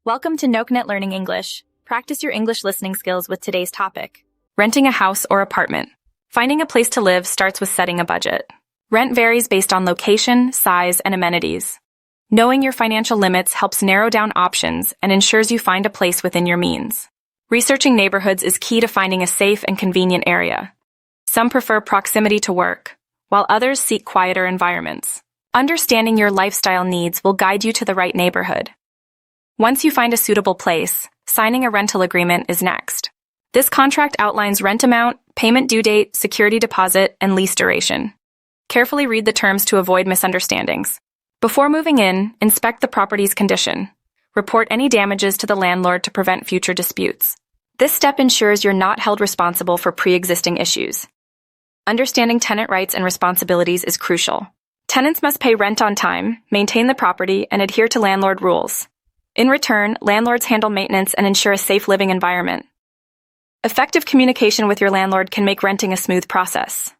Welcome to Nohknet Learning English. Practice your English listening skills with today's topic. Renting a house or apartment. Finding a place to live starts with setting a budget. Rent varies based on location, size, and amenities. Knowing your financial limits helps narrow down options and ensures you find a place within your means. Researching neighborhoods is key to finding a safe and convenient area. Some prefer proximity to work, while others seek quieter environments. Understanding your lifestyle needs will guide you to the right neighborhood. Once you find a suitable place, signing a rental agreement is next. This contract outlines rent amount, payment due date, security deposit, and lease duration. Carefully read the terms to avoid misunderstandings. Before moving in, inspect the property's condition. Report any damages to the landlord to prevent future disputes. This step ensures you're not held responsible for pre-existing issues. Understanding tenant rights and responsibilities is crucial. Tenants must pay rent on time, maintain the property, and adhere to landlord rules. In return, landlords handle maintenance and ensure a safe living environment. Effective communication with your landlord can make renting a smooth process.